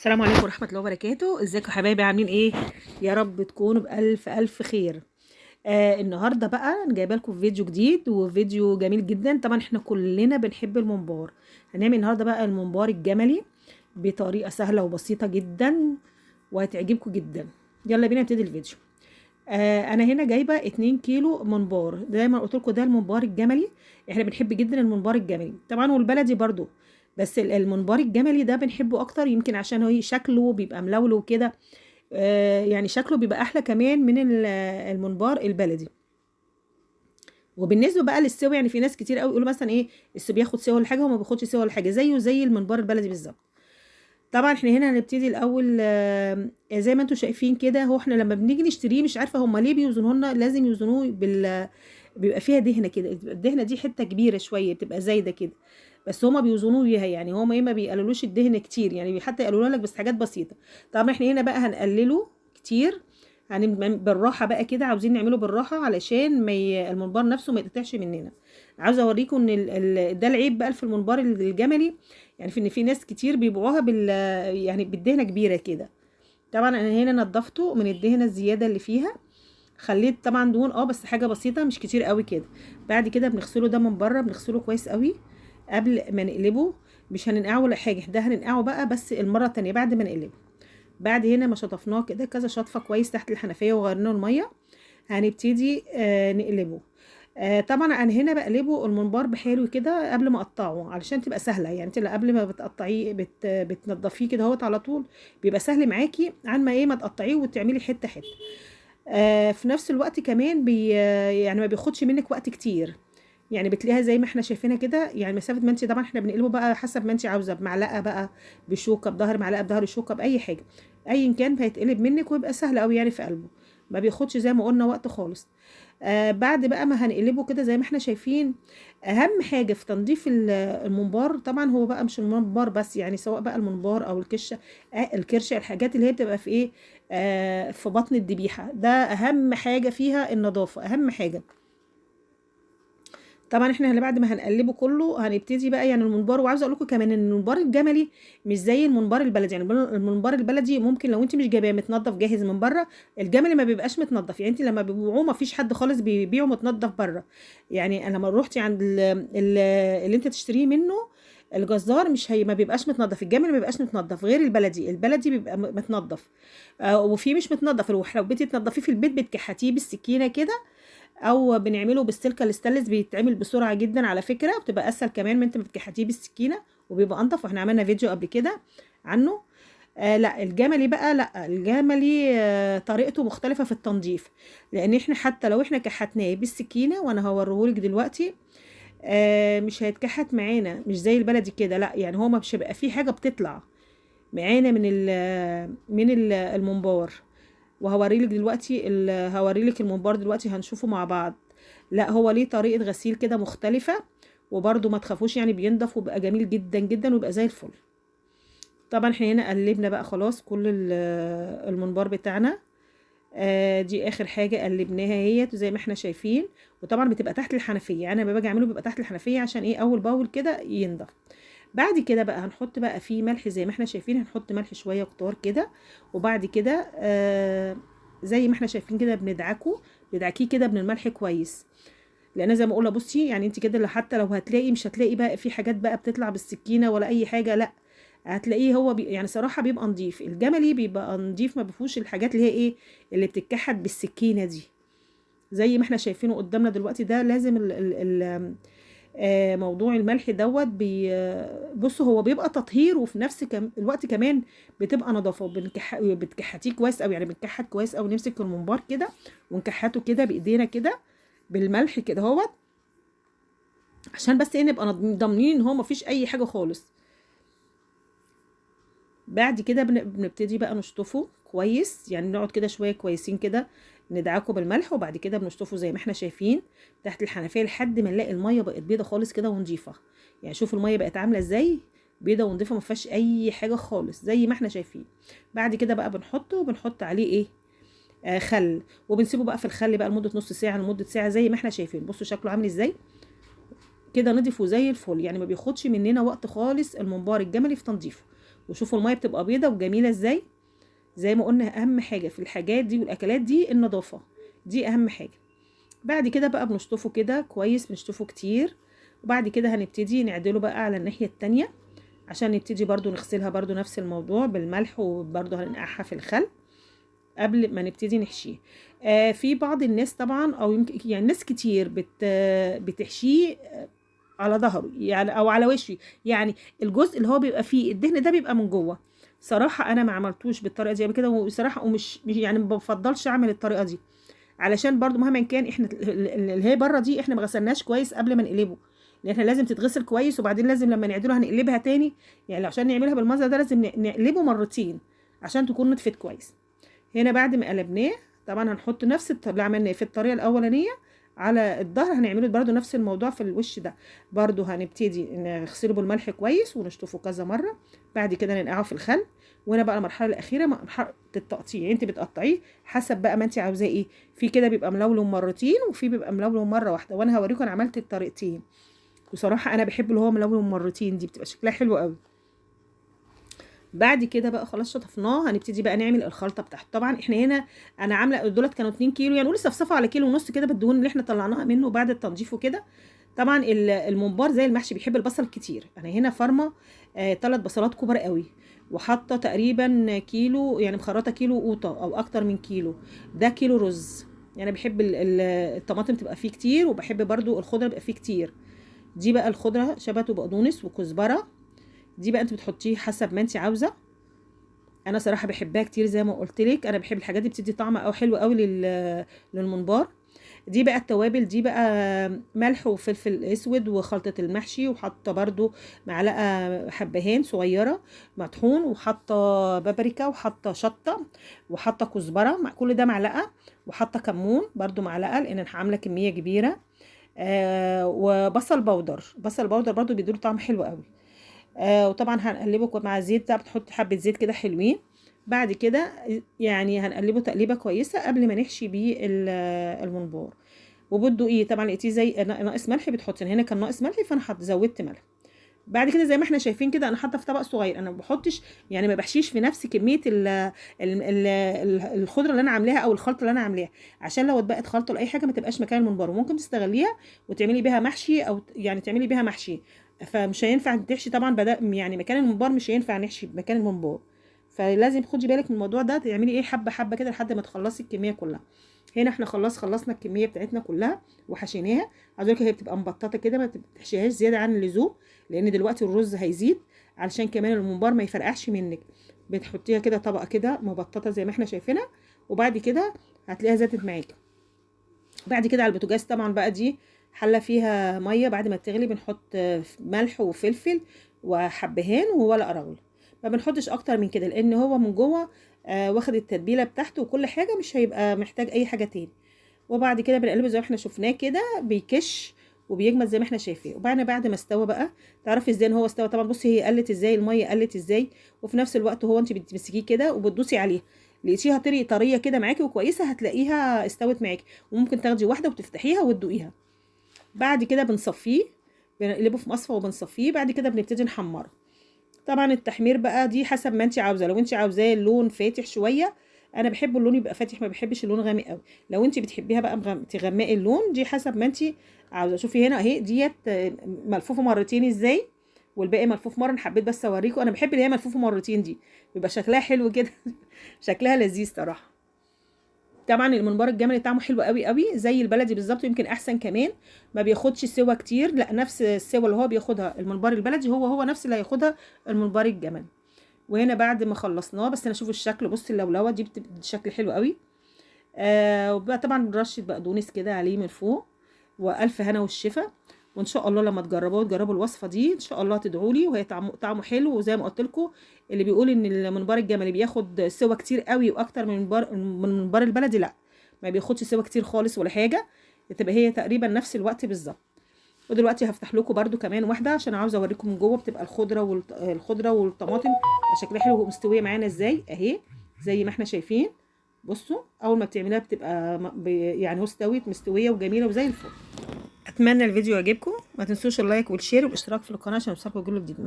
السلام عليكم ورحمة الله وبركاته. ازيكم يا حبايبي؟ عاملين ايه؟ يا رب تكونوا بألف ألف خير. النهاردة بقى جايبه لكم فيديو جديد وفيديو جميل جدا. طبعا احنا كلنا بنحب الممبار. هنعمل النهاردة بقى الممبار الجملي بطريقة سهلة وبسيطة جدا وهتعجبكم جدا. يلا بينا نبتدي الفيديو. انا هنا جايبه 2 كيلو منبار. زي ما قلت لكم ده الممبار الجملي. احنا بنحب جدا الممبار الجملي طبعا والبلدي برضو، بس الممبار الجملي ده بنحبه اكتر يمكن عشان هو شكله بيبقى ملولو كده. يعني شكله بيبقى احلى كمان من الممبار البلدي. وبالنسبه بقى للسوى، يعني في ناس كتير قوي يقولوا مثلا ايه السوى بياخد سوى ولا حاجه، هو ما بياخدش سوى ولا حاجه، زيه زي الممبار البلدي بالظبط. طبعا احنا هنا هنبتدي الاول. زي ما انتم شايفين كده، هو احنا لما بنيجي نشتريه مش عارفه هم ليه بيوزنوه لنا، لازم يوزنوه بيبقى فيها دهنه كده. الدهنه دي حته كبيره شويه بتبقى زايده كده، بس هما بيوزنوه بيها. يعني هما ايه، ما بيقللوش الدهن كتير، يعني حتى يقللوا لك بس حاجات بسيطه. طبعا احنا هنا بقى هنقلله كتير. بالراحه بقى كده، عاوزين نعمله بالراحه علشان الممبار نفسه ما يتقطعش مننا. عاوزه اوريكم ان ده العيب بقى في الممبار الجملي. يعني في ان في ناس كتير بيبيعوها يعني بالدهنه كبيره كده. طبعا انا هنا نضفته من الدهنه الزياده اللي فيها، خليت طبعا دهون بس حاجه بسيطه مش كتير قوي كده. بعد كده بنغسله ده من بره، بنغسله كويس قوي قبل ما نقلبه. مش هننقعه ولا حاجه، ده هننقعه بقى بس المره التانية بعد ما نقلبه. بعد هنا ما شطفناه كده كذا شطفه كويس تحت الحنفيه وغيرنا الميه، هنبتدي نقلبه. طبعا انا هنا بقلبه الممبار بحاله كده قبل ما اقطعه علشان تبقى سهله. يعني انت قبل ما بتقطعيه بتنضفيه كده اهوت على طول، بيبقى سهل معاكي عن ما ايه ما تقطعيه وتعملي حته حته. في نفس الوقت كمان يعني ما بياخدش منك وقت كتير. يعني بتلاقيها زي ما احنا شايفينها كده، يعني مسافه ما انت، طبعا احنا بنقلبه بقى حسب ما انت عاوزه، بمعلقه بقى، بشوكه، بظهر معلقه، بظهر شوكه، باي حاجه ايا كان هيتقلب منك ويبقى سهل قوي يعني في قلبه. ما بياخدش زي ما قلنا وقت خالص. بعد بقى ما هنقلبه كده زي ما احنا شايفين، اهم حاجه في تنظيف الممبار طبعا هو بقى مش الممبار بس، يعني سواء بقى الممبار او الكرشه، الحاجات اللي هي بتبقى في ايه، في بطن الذبيحه، ده اهم حاجه فيها النظافه، اهم حاجه. طبعا احنا اللي بعد ما هنقلبه كله هنبتدي بقى يعني الممبار. وعاوزه اقول لكم كمان ان الممبار الجملي مش زي الممبار البلدي. يعني الممبار البلدي ممكن لو انت مش جايباه متنضف جاهز من بره، الجملي ما بيبقاش متنضف. يعني انت لما بيبيعوه ما فيش حد خالص بيبيعه متنضف بره. يعني انا لما روحتي عند اللي انت تشتريه منه الجزار، مش هي ما بيبقاش متنضف. الجملي ما بيبقاش متنضف غير البلدي. البلدي بيبقى متنضف. وفي مش متنضف. لو حبيتي تنضفيه في البيت بتكحتيه بالسكينه كده، او بنعمله بالسلكه الستانلس، بيتعمل بسرعه جدا على فكره، وبتبقى اسهل كمان من انت بتكحتيه بالسكينه، وبيبقى انضف. واحنا عملنا فيديو قبل كده عنه. لا الجملي بقى، لا الجملي طريقته مختلفه في التنظيف. لان احنا حتى لو احنا كحتناه بالسكينه، وانا هوريهولك دلوقتي، مش هيتكحت معانا مش زي البلدي كده. لا يعني هو مش هيبقى فيه حاجه بتطلع معانا من الممبار. وهوريلك دلوقتي هوريلك الممبار دلوقتي هنشوفه مع بعض. لا هو ليه طريقة غسيل كده مختلفة، وبرده ما تخافوش يعني بينضف وبقى جميل جدا جدا ويبقى زي الفل. طبعا احنا هنا قلبنا بقى خلاص كل الممبار بتاعنا. دي اخر حاجة قلبناها هي زي ما احنا شايفين. وطبعا بتبقى تحت الحنفية، يعني انا لما باجي اعمله بيبقى تحت الحنفية عشان ايه اول باول كده ينضف. بعد كده بقى هنحط بقى فيه ملح زي ما احنا شايفين، هنحط ملح شويه كتار كده. وبعد كده زي ما احنا شايفين كده بندعكيه كده من الملح كويس. لان زي ما اقول بصي، يعني انت كده حتى لو هتلاقي مش هتلاقي بقى في حاجات بقى بتطلع بالسكينه ولا اي حاجه، لا هتلاقيه هو يعني صراحه بيبقى نضيف. الجملي بيبقى نضيف، ما بيفوش الحاجات اللي هي ايه اللي بتتكحت بالسكينه دي. زي ما احنا شايفينه قدامنا دلوقتي ده لازم موضوع الملح دوت بصوا هو بيبقى تطهير، وفي نفس الوقت كمان بتبقى نظافه. بتكحتيه كويس قوي، يعني بنكحت كويس قوي، نمسك الممبار كده ونكحته كده بايدينا كده بالملح كده اهوت، عشان بس ايه نبقى ضامنين ان هو مفيش اي حاجه خالص. بعد كده بنبتدي بقى نشطفه كويس، يعني نقعد كده شويه كويسين كده ندعكه بالملح. وبعد كده بنشطفه زي ما احنا شايفين تحت الحنفيه لحد ما نلاقي الميه بقت بيضه خالص كده ونضيفه. يعني شوف الميه بقت عامله ازاي، بيضه ونضيفه، ما فيهاش اي حاجه خالص زي ما احنا شايفين. بعد كده بقى بنحطه وبنحط عليه ايه، خل. وبنسيبه بقى في الخل بقى لمده نص ساعه لمده ساعه زي ما احنا شايفين. بصوا شكله عامل ازاي كده، نضيفه زي الفل. يعني ما بياخدش مننا وقت خالص الممبار الجملي في تنظيفه. وشوفوا الميه بتبقى بيضه وجميله ازاي. زي ما قلنا اهم حاجه في الحاجات دي والاكلات دي النظافه، دي اهم حاجه. بعد كده بقى بنشطفه كده كويس، بنشطفه كتير. وبعد كده هنبتدي نعدله بقى على الناحيه التانية، عشان نبتدي برضو نغسلها برضو نفس الموضوع بالملح، وبرضو هننقعها في الخل قبل ما نبتدي نحشيه. في بعض الناس طبعا او يمكن يعني ناس كتير بتحشيه على ظهره يعني او على وشه، يعني الجزء اللي هو بيبقى فيه الدهن ده بيبقى من جوه. صراحه انا ما عملتوش بالطريقه دي قبل كده، وصراحه ومش يعني ما بفضلش اعمل الطريقه دي، علشان برضو مهما كان احنا اللي هي بره دي احنا ما غسلناش كويس قبل ما نقلبه، لان احنا لازم تتغسل كويس، وبعدين لازم لما نعدله هنقلبها تاني. يعني عشان نعملها بالمنظر ده لازم نقلبه مرتين عشان تكون نطفت كويس. هنا بعد ما قلبناه طبعا هنحط نفس اللي عملناه في الطريقه الاولانيه على الظهر، هنعمله برضو نفس الموضوع في الوش ده. برضو هنبتدي نغسله بالملح كويس ونشطفه كذا مره، بعد كده ننقعه في الخل. وهنا بقى المرحله الاخيره مرحله التقطيع، انت بتقطعيه حسب بقى ما انت عاوزاه ايه. في كده بيبقى ملولو مرتين، وفي بيبقى ملولو مره واحده، وانا هوريكم انا عملت الطريقتين. بصراحه انا بحب اللي هو ملولو مرتين، دي بتبقى شكلها حلو قوي. بعد كده بقى خلاص شطفناه، هنبتدي بقى نعمل الخلطه بتاعته. طبعا احنا هنا انا عامله دولت كانوا 2 كيلو، يعني لسه صفصفوا على كيلو ونص كده بالدهون اللي احنا طلعناها منه بعد التنظيف وكده. طبعا الممبار زي المحشي بيحب البصل كتير. انا هنا فرمه 3 بصلات كبار قوي، وحاطه تقريبا كيلو، يعني مخرطه كيلو قوطه او اكتر من كيلو. ده كيلو رز، يعني بحب الطماطم تبقى فيه كتير، وبحب برضو الخضره يبقى فيه كتير. دي بقى الخضره شبت وبقدونس وكزبره، دي بقى انت بتحطيه حسب ما انت عاوزه. انا صراحه بحبها كتير زي ما قلت لك، انا بحب الحاجات دي بتدي طعم او حلو قوي للممبار. دي بقى التوابل، دي بقى ملح وفلفل اسود وخلطه المحشي، وحاطه برضو معلقه حبهان صغيره مطحون، وحاطه بابريكا، وحاطه شطه، وحاطه كزبره، مع كل ده معلقه، وحاطه كمون برضو معلقه لان انا عامله كميه كبيره. وبصل بودر، بصل بودر برضو بيديله طعم حلو قوي. وطبعا هنقلبه مع الزيت ده، بتحط حبه زيت كده حلوين. بعد كده يعني هنقلبه تقليبه كويسه قبل ما نحشي بيه الممبار. وبده ايه طبعا لقيتيه زي ناقص ملح بتحطي، هنا كان ناقص ملح فانا زودت ملح. بعد كده زي ما احنا شايفين كده انا حاطه في طبق صغير، انا ما بحطش يعني ما بحشيش في نفس كميه الخضره اللي انا عاملاها او الخلطه اللي انا عاملاها، عشان لو اتبقت خلطه لاي حاجه ما تبقاش مكان الممبار، وممكن تستغليها وتعملي بيها محشي، او يعني تعملي بيها محشي. فمش هينفع تحشي طبعا يعني مكان الممبار مش هينفع نحشي مكان الممبار، فلازم خدي بالك من الموضوع ده، تعملي ايه حبه حبه كده لحد ما تخلصي الكميه كلها. هنا احنا خلصنا الكميه بتاعتنا كلها وحشيناها. عايزه اقول لك هي بتبقى مبططه كده، ما تحشيهاش زياده عن اللزوم، لان دلوقتي الرز هيزيد، علشان كمان الممبار ما يفرقعش منك. بتحطيها كده طبقه كده مبططه زي ما احنا شايفينها، وبعد كده هتلاقيها زادت معاكي. بعد كده على البوتاجاز طبعا بقى دي حله فيها ميه، بعد ما تغلي بنحط ملح وفلفل وحبهان وورق لورا. ما بنحطش اكتر من كده، لان هو من جوه واخد التتبيله بتاعته وكل حاجه، مش هيبقى محتاج اي حاجه تاني. وبعد كده بنقلبه زي ما احنا شفناه كده، بيكش وبيجمد زي ما احنا شايفين. وبعدين بعد ما استوى بقى تعرفي ازاي ان هو استوى؟ طبعا بصي هي قلت ازاي، الميه قلت ازاي، وفي نفس الوقت هو انت بتمسكيه كده وبتدوسي عليها، لقيتيها طريه كده معاكي وكويسه، هتلاقيها استوت معاكي، وممكن تاخدي واحده وتفتحيها وتدوقيها. بعد كده بنصفيه، بنقلبه في مصفى وبنصفيه. بعد كده بنبتدي نحمره. طبعا التحمير بقى دي حسب ما انت عاوزه، لو انت عاوزاه اللون فاتح شويه، انا بحب اللون يبقى فاتح، ما بحبش اللون غامق قوي. لو انت بتحبيها بقى تغمقي اللون، دي حسب ما انت عاوزه. شوفي هنا اهي ديت ملفوفه مرتين ازاي، والباقي ملفوف مره. انا حبيت بس اوريكم، انا بحب اللي هي ملفوفه مرتين دي، بيبقى شكلها حلو كده شكلها لذيذ صراحه. طبعا الممبار الجملي طعمه حلو قوي قوي زي البلدي بالظبط، يمكن احسن كمان، ما بياخدش سوا كتير، لا نفس السوا اللي هو بياخدها الممبار البلدي هو نفس اللي هياخدها الممبار الجملي. وهنا بعد ما خلصناه، بس انا اشوف الشكل، بصي اللولوه دي بتبقى شكل حلو قوي. وبقى طبعا رشه بقدونس كده عليه من فوق، والف هنا والشفا. وان شاء الله لما تجربوا الوصفه دي ان شاء الله تدعوا لي، وهي طعمه حلو. وزي ما قلت لكم اللي بيقول ان الممبار الجملي بياخد سوا كتير قوي واكتر من الممبار البلدي، لا ما بياخدش سوا كتير خالص ولا حاجه، تبقى هي تقريبا نفس الوقت بالظبط. ودلوقتي هفتح لكم برده كمان واحده عشان عاوزه اوريكم من جوه بتبقى الخضره والطماطم شكلها حلو ومستويه معانا ازاي اهي، زي ما احنا شايفين. بصوا اول ما بتعمليها بتبقى يعني هو استوت مستويه وجميله وزي الفل. اتمنى الفيديو يعجبكم، ما تنسوش اللايك والشير والاشتراك في القناه عشان يوصلكم كل جديد.